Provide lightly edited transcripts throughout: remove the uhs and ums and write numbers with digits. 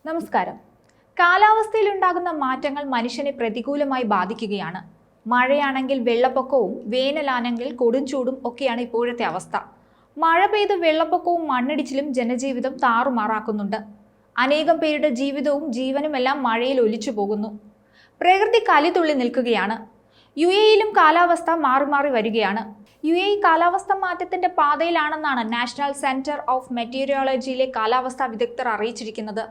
നമസ്കാരം. കാലാവസ്ഥയിലുണ്ടാകുന്ന മാറ്റങ്ങൾ മനുഷ്യനെ പ്രതികൂലമായി ബാധിക്കുകയാണ്. മഴയാണെങ്കിൽ വെള്ളപ്പൊക്കവും വേനലാണെങ്കിൽ കൊടുംചൂടും ഒക്കെയാണ് ഇപ്പോഴത്തെ അവസ്ഥ. മഴ പെയ്ത് വെള്ളപ്പൊക്കവും മണ്ണിടിച്ചിലും ജനജീവിതം താറുമാറാക്കുന്നുണ്ട്. അനേകം പേരുടെ ജീവിതവും ജീവനുമെല്ലാം മഴയിൽ ഒലിച്ചു പോകുന്നു. പ്രകൃതി കലിതുള്ളി നിൽക്കുകയാണ്. യുഎഇയിലും കാലാവസ്ഥ മാറി വരികയാണ്. യുഎഇ കാലാവസ്ഥ മാറ്റത്തിന്റെ പാതയിലാണെന്നാണ് നാഷണൽ സെന്റർ ഓഫ് മെറ്റീരിയോളജിയിലെ കാലാവസ്ഥാ വിദഗ്ധർ അറിയിച്ചിരിക്കുന്നത്.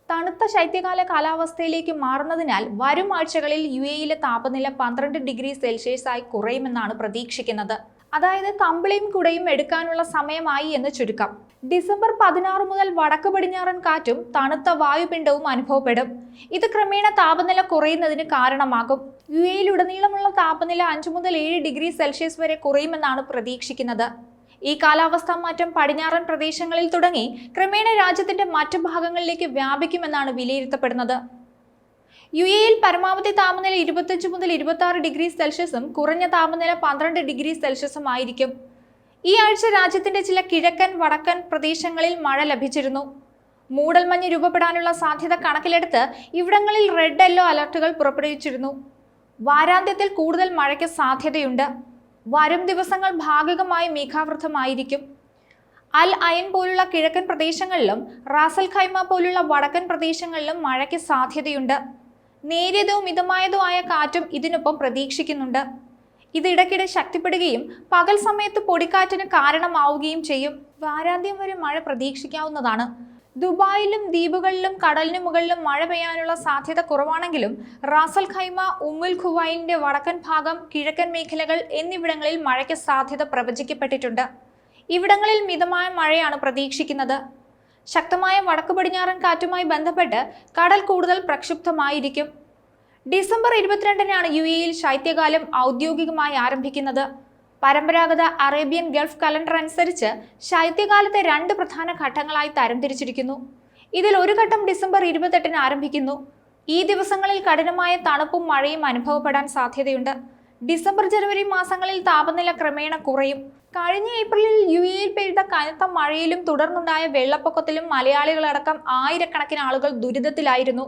തണുത്ത ശൈത്യകാല കാലാവസ്ഥയിലേക്ക് മാറുന്നതിനാൽ വരും ആഴ്ചകളിൽ യുഎഇയിലെ താപനില 12 ഡിഗ്രി സെൽഷ്യസായി കുറയുമെന്നാണ് പ്രതീക്ഷിക്കുന്നത്. അതായത് കമ്പിളിയും കുടയും എടുക്കാനുള്ള സമയമായി എന്ന് ചുരുക്കം. ഡിസംബർ 16 മുതൽ വടക്ക് പടിഞ്ഞാറൻ കാറ്റും തണുത്ത വായുപിണ്ഡവും അനുഭവപ്പെടും. ഇത് ക്രമേണ താപനില കുറയുന്നതിന് കാരണമാകും. യുഎഇയിലുടനീളമുള്ള താപനില 5 മുതൽ 7 ഡിഗ്രി സെൽഷ്യസ് വരെ കുറയുമെന്നാണ് പ്രതീക്ഷിക്കുന്നത്. ഈ കാലാവസ്ഥാ മാറ്റം പടിഞ്ഞാറൻ പ്രദേശങ്ങളിൽ തുടങ്ങി ക്രമേണ രാജ്യത്തിന്റെ മറ്റു ഭാഗങ്ങളിലേക്ക് വ്യാപിക്കുമെന്നാണ് വിലയിരുത്തപ്പെടുന്നത്. യുഎഇയിൽ പരമാവധി താപനില 25 മുതൽ 26 ഡിഗ്രി സെൽഷ്യസും കുറഞ്ഞ താപനില 12 ഡിഗ്രി സെൽഷ്യസും ആയിരിക്കും. ഈ ആഴ്ച രാജ്യത്തിന്റെ ചില കിഴക്കൻ വടക്കൻ പ്രദേശങ്ങളിൽ മഴ ലഭിച്ചിരുന്നു. മൂടൽമഞ്ഞ് രൂപപ്പെടാനുള്ള സാധ്യത കണക്കിലെടുത്ത് ഇവിടങ്ങളിൽ റെഡ് യെല്ലോ അലർട്ടുകൾ പുറപ്പെടുവിച്ചിരുന്നു. വാരാന്ത്യത്തിൽ കൂടുതൽ മഴയ്ക്ക് സാധ്യതയുണ്ട്. വരും ദിവസങ്ങൾ ഭാഗികമായി മേഘാവൃതമായിരിക്കും. അൽ അയൻ പോലുള്ള കിഴക്കൻ പ്രദേശങ്ങളിലും റാസൽ ഖൈമ പോലുള്ള വടക്കൻ പ്രദേശങ്ങളിലും മഴയ്ക്ക് സാധ്യതയുണ്ട്. നേരിയതോ മിതമായതോ ആയ കാറ്റും ഇതിനൊപ്പം പ്രതീക്ഷിക്കുന്നുണ്ട്. ഇത് ഇടയ്ക്കിടെ ശക്തിപ്പെടുകയും പകൽ സമയത്ത് പൊടിക്കാറ്റിന് കാരണമാവുകയും ചെയ്യും. വാരാന്ത്യം വരെ മഴ പ്രതീക്ഷിക്കാവുന്നതാണ്. ദുബായിലും ദ്വീപുകളിലും കടലിനു മുകളിലും മഴ പെയ്യാനുള്ള സാധ്യത കുറവാണെങ്കിലും റാസൽ ഖൈമ, ഉമ്മുൽ ഖുവൈനിന്റെ വടക്കൻ ഭാഗം, കിഴക്കൻ മേഖലകൾ എന്നിവിടങ്ങളിൽ മഴയ്ക്ക് സാധ്യത പ്രവചിക്കപ്പെട്ടിട്ടുണ്ട്. ഇവിടങ്ങളിൽ മിതമായ മഴയാണ് പ്രതീക്ഷിക്കുന്നത്. ശക്തമായ വടക്കു പടിഞ്ഞാറൻ കാറ്റുമായി ബന്ധപ്പെട്ട് കടൽ കൂടുതൽ പ്രക്ഷുബ്ധമായിരിക്കും. ഡിസംബർ 22-നാണ് യുഎഇയിൽ ശൈത്യകാലം ഔദ്യോഗികമായി ആരംഭിക്കുന്നത്. പരമ്പരാഗത അറേബ്യൻ ഗൾഫ് കലണ്ടർ അനുസരിച്ച് ശൈത്യകാലത്തെ 2 പ്രധാന ഘട്ടങ്ങളായി തരംതിരിച്ചിരിക്കുന്നു. ഇതിൽ ഒരു ഘട്ടം ഡിസംബർ 28-ന് ആരംഭിക്കുന്നു. ഈ ദിവസങ്ങളിൽ കഠിനമായ തണുപ്പും മഴയും അനുഭവപ്പെടാൻ സാധ്യതയുണ്ട്. ഡിസംബർ ജനുവരി മാസങ്ങളിൽ താപനില ക്രമേണ കുറയും. കഴിഞ്ഞ ഏപ്രിലിൽ യുഎഇയിൽ പെയ്ത കനത്ത മഴയിലും തുടർന്നുണ്ടായ വെള്ളപ്പൊക്കത്തിലും മലയാളികളടക്കം ആയിരക്കണക്കിന് ആളുകൾ ദുരിതത്തിലായിരുന്നു.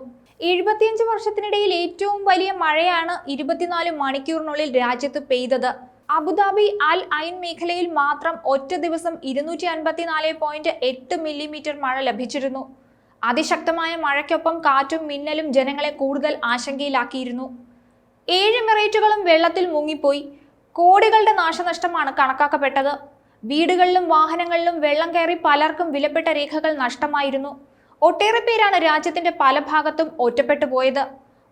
75 വർഷത്തിനിടയിൽ ഏറ്റവും വലിയ മഴയാണ് 24 മണിക്കൂറിനുള്ളിൽ രാജ്യത്ത് പെയ്തത്. അബുദാബി അൽ ഐൻ മേഖലയിൽ മാത്രം ഒറ്റ ദിവസം 254.8 മില്ലിമീറ്റർ മഴ ലഭിച്ചിരുന്നു. അതിശക്തമായ മഴയ്ക്കൊപ്പം കാറ്റും മിന്നലും ജനങ്ങളെ കൂടുതൽ ആശങ്കയിലാക്കിയിരുന്നു. 7 എമിറേറ്റുകളും വെള്ളത്തിൽ മുങ്ങിപ്പോയി. കോടികളുടെ നാശനഷ്ടമാണ് കണക്കാക്കപ്പെട്ടത്. വീടുകളിലും വാഹനങ്ങളിലും വെള്ളം കയറി പലർക്കും വിലപ്പെട്ട രേഖകൾ നഷ്ടമായിരുന്നു. ഒട്ടേറെ പേരാണ് രാജ്യത്തിന്റെ പല ഭാഗത്തും ഒറ്റപ്പെട്ടു പോയത്.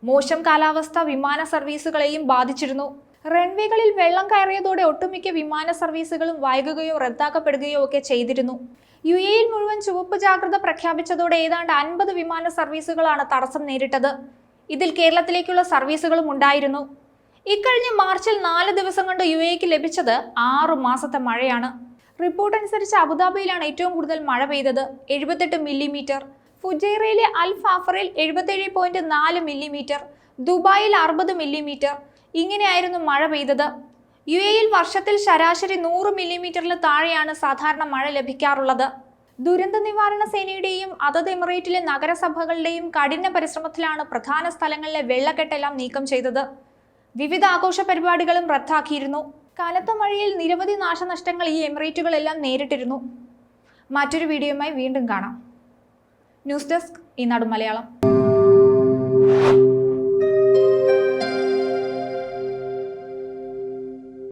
മോശം കാലാവസ്ഥ വിമാന സർവീസുകളെയും ബാധിച്ചിരുന്നു. റൺവേകളിൽ വെള്ളം കയറിയതോടെ ഒട്ടുമിക്ക വിമാന സർവീസുകളും വൈകുകയോ റദ്ദാക്കപ്പെടുകയോ ഒക്കെ ചെയ്തിരുന്നു. യുഎഇയിൽ മുഴുവൻ ചുവപ്പ് ജാഗ്രത പ്രഖ്യാപിച്ചതോടെ ഏതാണ്ട് 50 വിമാന സർവീസുകളാണ് തടസ്സം നേരിട്ടത്. ഇതിൽ കേരളത്തിലേക്കുള്ള സർവീസുകളും ഉണ്ടായിരുന്നു. ഇക്കഴിഞ്ഞ മാർച്ചിൽ 4 ദിവസം കൊണ്ട് യുഎഇക്ക് ലഭിച്ചത് 6 മാസത്തെ മഴയാണ്. റിപ്പോർട്ട് അനുസരിച്ച് അബുദാബിയിലാണ് ഏറ്റവും കൂടുതൽ മഴ പെയ്തത്, 78 മില്ലിമീറ്റർ. ഫുജൈറയിലെ അൽ ഫാഫറിൽ 77.4 മില്ലിമീറ്റർ. ദുബായിൽ 60 മില്ലിമീറ്റർ. ഇങ്ങനെയായിരുന്നു മഴ പെയ്തത്. യുഎഇയിൽ വർഷത്തിൽ ശരാശരി 100 മില്ലിമീറ്ററിൽ താഴെയാണ് സാധാരണ മഴ ലഭിക്കാറുള്ളത്. ദുരന്ത നിവാരണ സേനയുടെയും അതത് എമിറേറ്റിലെ നഗരസഭകളുടെയും കഠിന പരിശ്രമത്തിലാണ് പ്രധാന സ്ഥലങ്ങളിലെ വെള്ളക്കെട്ടെല്ലാം നീക്കം ചെയ്തത്. വിവിധ ആഘോഷ പരിപാടികളും റദ്ദാക്കിയിരുന്നു. കനത്ത മഴയിൽ നിരവധി നാശനഷ്ടങ്ങൾ ഈ എമിറേറ്റുകളെല്ലാം നേരിട്ടിരുന്നു. മറ്റൊരു വീഡിയോയുമായി വീണ്ടും കാണാം. ന്യൂസ് ഡെസ്ക് ഈനാട് മലയാളം.